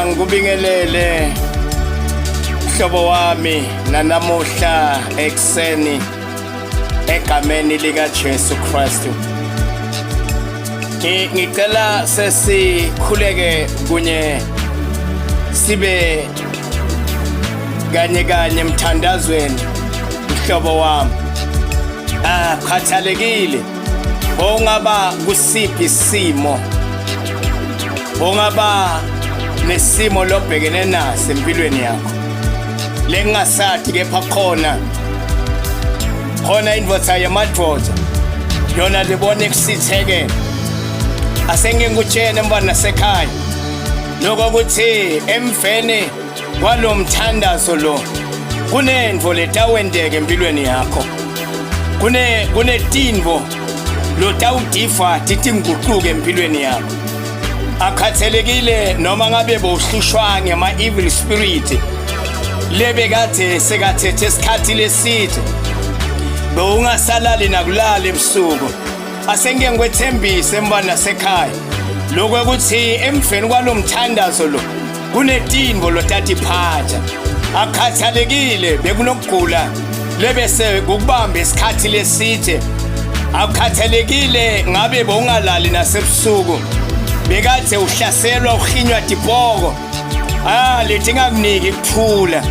ngikubingelele mhlobo wami nanamuhla ekseni egameni lika Jesu Kristu. Ngicela sesikhuleke kunye sibe kanye emthandazweni mhlobo wami. Khathalekile ongaba kusiphi isimo, ongaba nesimo lobhekene naso empilweni yakho lengasathi kepha khona indvodza yamadoda yona libona ekusithekela. Asengikutshene mbana sekhaya lokho ukuthi emveni kwalomthandazo lo kunendvo letawendeka empilweni yakho, kunetinvo lotawudiva titinguquke empilweni yakho. Akhathalekile noma ngabe bowuhlushwa ngema evil spirit lebekade sekathethe isikhathi leside, bewungasalali nakulala ebusuku. Asengike ngikwethembise mbana sekhaya lokho ukuthi emveni kwalomthandazo lo kunetinvo lotatiphatha. Akhathalekile bekunokugula lebese kukubamba isikhathi leside. Akhathalekile ngabe bowungalali nasebusuku bekade uhlaselwa uhinywa dibhoko lethi ngakuniki kuthula.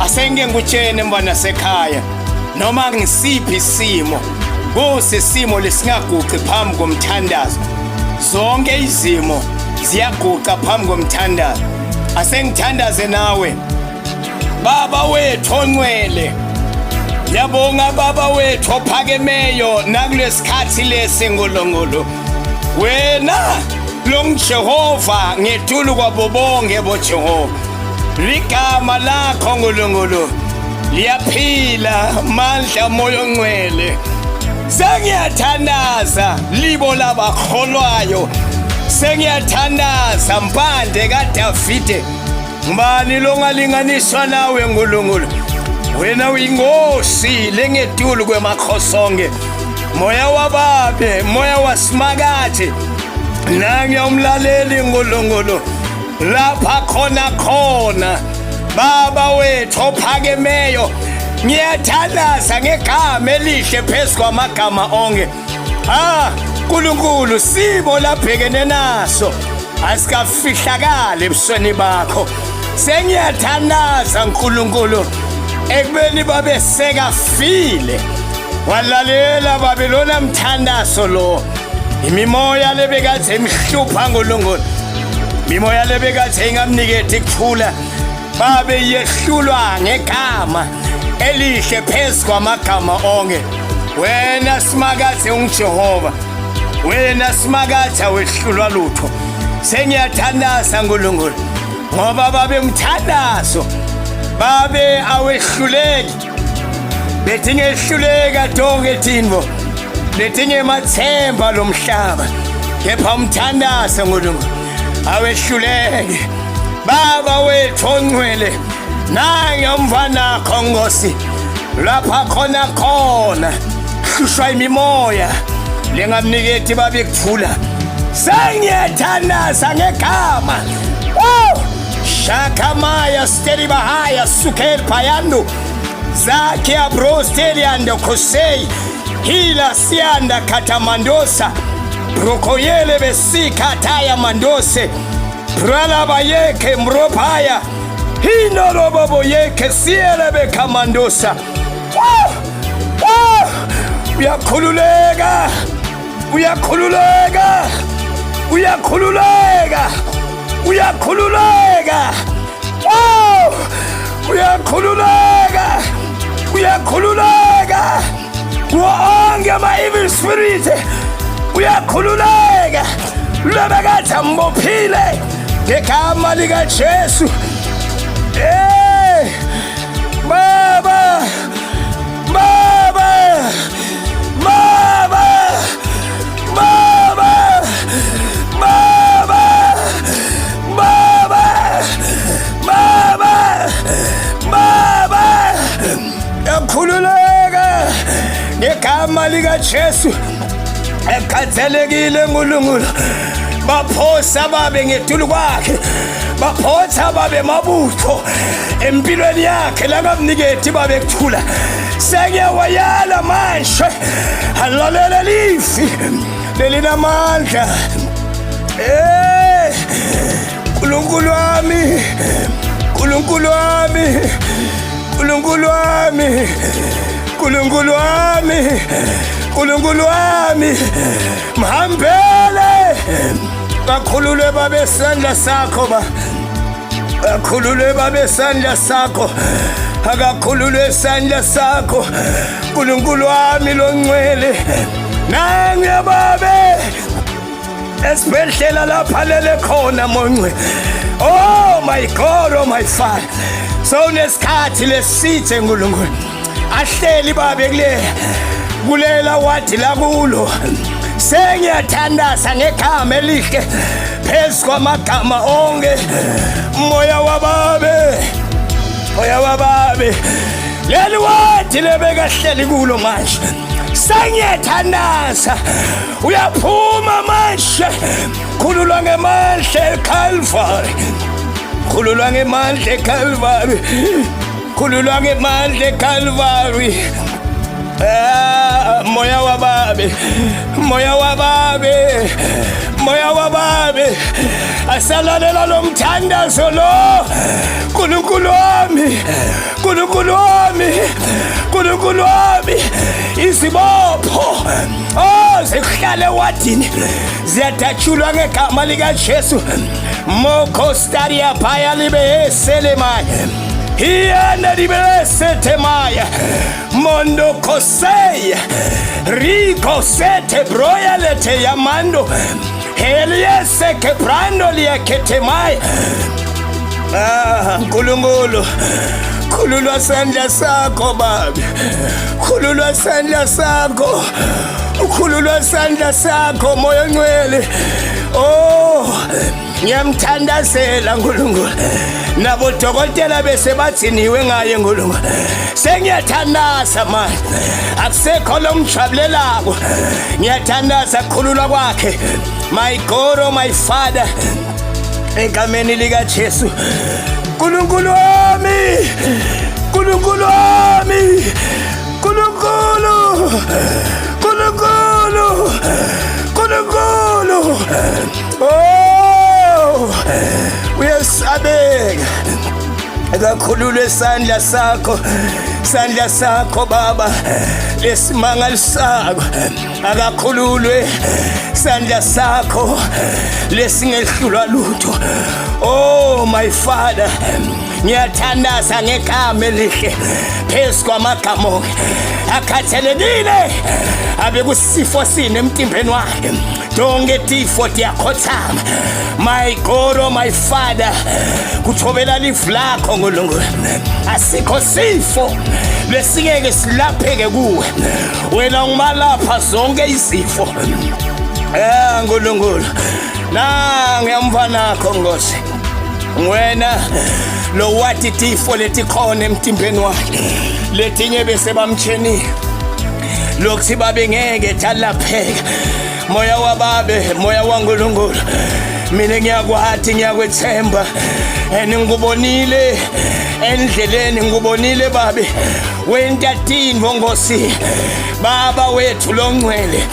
Asengike ngikutshene mbana sekhaya noma ngisiphi isimo, kusisimo lesingaguqi phambi komthandazo. Zonke izimo ziyaguqa phambi komthandazo. Asengithandaze nawe Baba wethu ongcwele. Yabonga Baba wethu ophakemeyo nakulesikhathi lesengolongolo. Wena Jehova ngethulu kwabo bonke bo Jehova. Ligama lakho ngolongolo liyaphila, mandla moyo ongcwele. Sengiyathandaza libo labakholwayo, sengiyathandaza mpande kaDavide. Ngubani longalinganiswa nawe ngolongolo? Wena uyingosi lengethulu kwemakhosonke. Moya wababe, moya wasimakade, nanga umlaleli ngolongolo lapha khona Baba wethu ophakemeyo. Ngiyathandaza ngegama elihle phezu kwamagama onke. Nkulunkulu simo labhekene naso asikafihlakala ebusweni bakho. Sengiyathandaza Nkulunkulu ekubeni babe sekafile walalela Babylona mthandazo lo. Imimoya lebekade emhlupha ngolongolo, imimoya lebekade ingamniketi kuthula, babe yehlulwa ngegama elihle phezu kwamagama onke. Wena simakade unguJehova, wena simakade awehlulwa lutho. Sengiyathandaza ngolongolo ngoba babe mthandazo, babe awehluleki. Bethi ngehluleka tonke tinvo, letinye mathemba lomhlaba, kepha umthandazo ngolongolo awehluleki. Baba wethu ongcwele, nangomva nakho Nkosi lapha khona hlushwa imimoya lengamniketi babe kuthula. Sengiyathandaza ngegama Shakamaya steri bahaya sukel payandu Zaki abrosteli ando kosei hila sianda katamandosa brokoyele besika taya mandose prala bayeke mropaya hino robobo yeke siele bekamandosa. Uyakhululeka, uyakhululeka, uyakhululeka, uyakhululeka, uyakhululeka, uyakhululeka. Kuonge ma evil spirit uyakhululeka. Lebekade mbophile ngegama lika Jesu. Baba, Baba, Baba, Baba, Baba, Baba, Baba, Baba. Yakhululeka ngegama lika Jesu. Ekhathalekile Nkulunkulu baphosa babe ngethulu kwakhe baphotha babe mabutho empilweni yakhe la kamniketi babe kuthula sengiyawayala manje alalela lifi lelinamandla Nkulunkulu wami Nkulunkulu wami Nkulunkulu wami Nkulunkulu wami Nkulunkulu wami mhambele kakhululwe babe sandla sakho ba kakhululwe babe sandla sakho akakhululwe sandla sakho Nkulunkulu wami longcwele nange babe esibhedlela lapha lele khona monqwe oh my God oh my Father so nesikhathi lesithe Nkulunkulu ahleli babe kulela wathi la kulo sengiyathandaza ngegama elihle phezu kwamagama onke moya wababe leli wathi lebekahleli kulo manje sengiyathandaza uyaphuma manje khululwa ngemandla eCalvary khululwa ngemandla eCalvary khululwa ngemandla eCalvary moya wababe asalalela lo mthandazo lo Nkulunkulu wami izibopho zikuhlale wadini ziyadatshulwa ngegama likaJesu moko staria phaya libe selemaya Hiana libese maya mondo kosei rico sete broya lete yamando heliese ke brando liekete maya Nkulunkulu khululwa sandla sakho babe khululwa sandla sakho ukhululwa sandla sakho moya ngcwele ngiyamthandazela Nkulunkulu nabo dokotela bese bathiniwe ngaye Nkulunkulu sengiyathandaza manje akusekho lomjabulelako ngiyathandaza khululwa kwakhe my God oh my Father egameni likaJesu Nkulunkulu wami Nkulunkulu wami Nkulunkulu uyasabeka akakhululwe sandla sakho baba lesimangalisako akakhululwe sandla sakho lesingehlulwa lutho oh my Father ngiyathandaza ngegama elihle phezu kwamagama akhathalekile abe kusifo sine emtimbeni wakhe donke tifo diyakhothama my God oh my Father kuthobela lifu lakho Nkulunkulu asikho sifo lesingeke silapheke kuwe wena ungimalapha zonke izifo Nkulunkulu ngiyamva nakho Nkosi wena lo wathi tifo letikhona emtimbeni wakhe letinye bese bamtsheni lokuthi babe ngeke thalapheka moya wababe moya waNkulunkulu mina ngiyakwathi ngiyakwethemba ngikubonile endleleni ngikubonile babe wentatini Nkosi baba wethu longcwele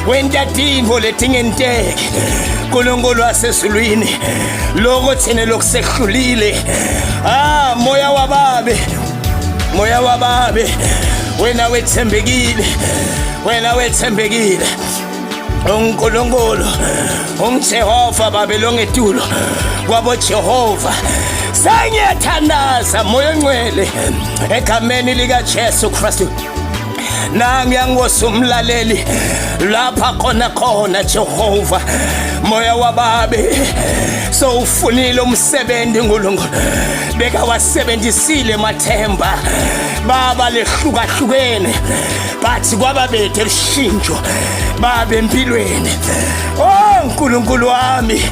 wentatini letingenteke Nkulunkulu wasezulwini lokho thina lokusehlulile moya wababe wena wethembekile uNkulunkulu umJehova babe longetulo kwabo Jehova sengiyathandaza moya ngcwele egameni likaJesu Kristu ngiyangosumlaleli lapha khona Jehova moya wababe so ufunile umsebenzi Nkulunkulu beka wasebenzisile mathemba baba lehlukahlukene bathi kwababethe lishintsho babe empilweni Nkulunkulu wami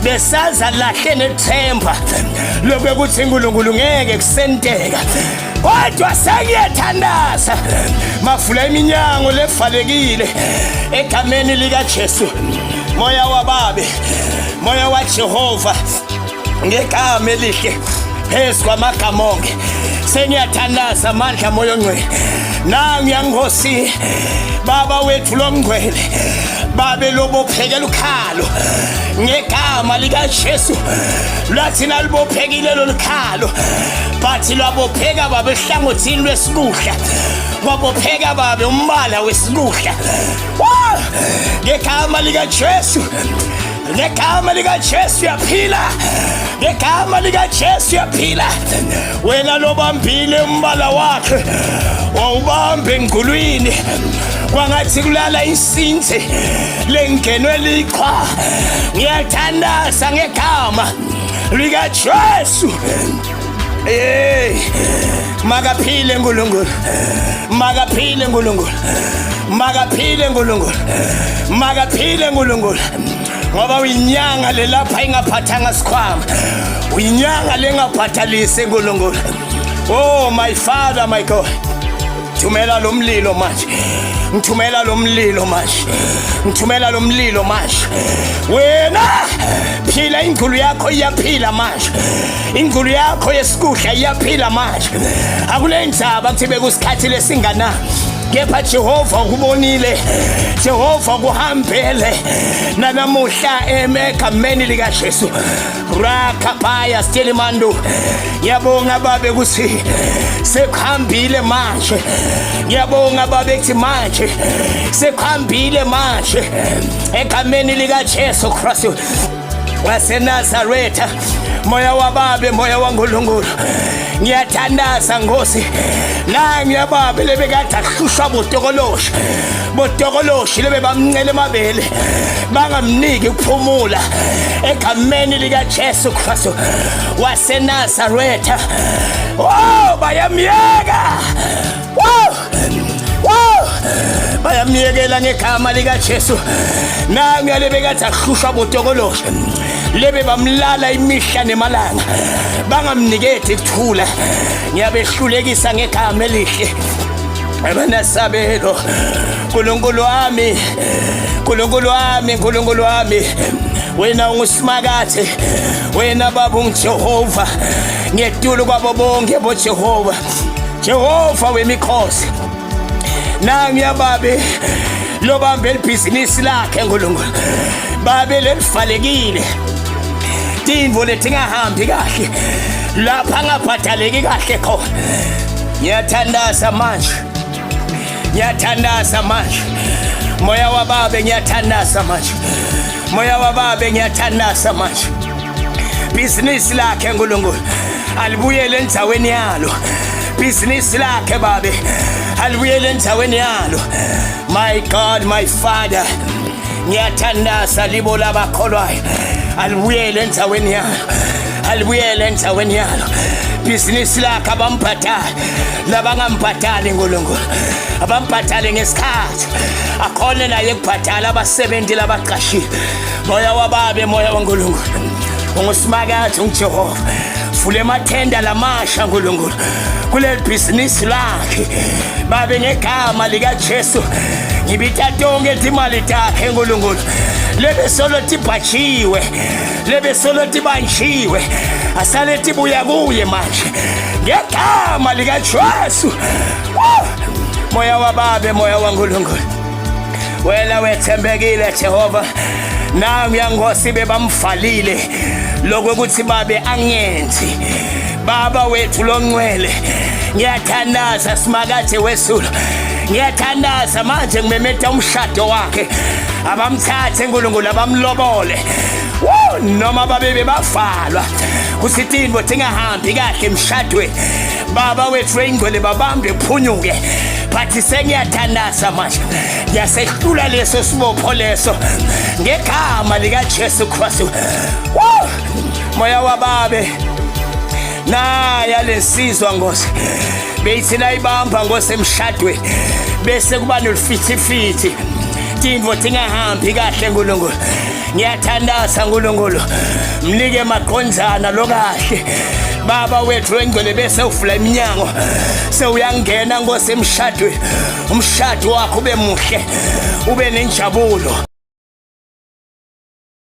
besaza lahle nethemba lokuthi Nkulunkulu ngeke kusenteka kodwa sengiyathandaza mavula iminyango levalekile egameni likaJesu moya wababe moya waJehova ngegama elihle phezu kwamagama onke sengiyathandaza amandla moya ongcwele nangu yangosi baba wethu lomngcwele babe lobophekela ukhalo ngegama lika Jesu lathina libophekile lolukhalo bathi lwabopheka babe ehlangothini lwesikuhla kwabopheka babe umbala wesikuhla ngegama lika Jesu ngegama lika Jesu yaphila ngegama lika Jesu yaphila wena lobambile umbala wakhe wawubambe engqulwini kwangathi kulala insintsi lengenwe liqhwa ngiyathandaza ngegama lika Jesu makaphile uNkulunkulu makaphile uNkulunkulu makaphile uNkulunkulu makaphile uNkulunkulu ngoba uyinyanga lelapha ingaphathanga sikhwama uyinyanga lengaphathalise uNkulunkulu. Oh my Father, my God, thumela lo mlilo manje ngithumela lo mlilo manje ngithumela lo mlilo manje wena phila ingqulu yakho iyaphila manje ingqulu yakho yesikuhla iyaphila manje akule ndzaba kuthi bekusikhathi lesingana kepha Jehova ukubonile Jehova kuhambele nanamuhla emegameni lika Jesu rakapaya stelimando ngiyabonga babe kuthi sekuhambile manje ngiyabonga babe kuthi manje sekuhambile manje egameni lika Jesu Kristu waseNazaretha moya wababe moya waNkulunkulu ngiyathandaza Nkosi nangu yababe lebekade ahlushwa botokoloshi lebe bamncele emabele bangamniki ukuphumula egameni lika Jesu Kristu waseNazaretha bayamyeka bayamyekela ngegama lika Jesu nangu yalebekade ahlushwa botokoloshi lebe bamlala imihla nemalanga bangamniketi ukuthula ngiyabehlulekisa ngegama elihle abanasabelo uNkulunkulu wami uNkulunkulu wami uNkulunkulu wami wena ungusimakathe wena baba ungJehova ngetulo kwabo bonke boJehova Jehova wemikhosi nangu yababe lobambe libhizinisi lakhe uNkulunkulu babe lelivalekile tindvo letingahambi kahle lapha ngaphathaleki kahle khona ngiyathandaza manje moya wababe ngiyathandaza manje moya wababe ngiyathandaza manje business lakhe uNkulunkulu alibuyele endzaweni yalo business lakhe babe alibuyele endzaweni yalo my God my Father ngiyathandaza libo labakholwayo alibuyele endzaweni yalo alibuyele endzaweni yalo business lakhe abamphathali labangamphathali uNkulunkulu abamphathali ngesikhathi akhona naye ukuphathala abasebenzi labaqashile moya wababe moya waNkulunkulu ungusimakathe uJehova vule emathenda lamasha uNkulunkulu kuleli business lakhe babe ngegama lika Jesu ngibitha tonke izimali zakhe uNkulunkulu lebe solo tibhajiwe lebe solo tibanjiwe asale tibuya kuye manje ngegama lika Jesu moya wababe moya waNkulunkulu wena wethembekile Jehova nangu yangosi bebamvalile lokuthi babe angenzi baba wethu longcwele ngiyathandaza simakathe wesulu ngiyathandaza manje ngimemeta umshado wakhe abamthathe uNkulunkulu abamlobole noma babe bebavalwa kusithi indvo tingahambi kahle emshadweni baba wethu ingcwele babambe phunyuke bathi sengiyathandaza manje ngiyasehlula leso sibopho leso ngegama lika Jesu Kristu moya wababe naya lesizwa Nkosi beyithina ibamba Nkosi emshadweni bese kuba nolufithifithi tindvo tingahambi kahle uNkulunkulu ngiyathandaza uNkulunkulu mnike maqondzana lokahle baba wethu wengcwele bese uvula iminyango sewuyangena Nkosi emshadweni umshado wakho ube muhle ube nenjabulo.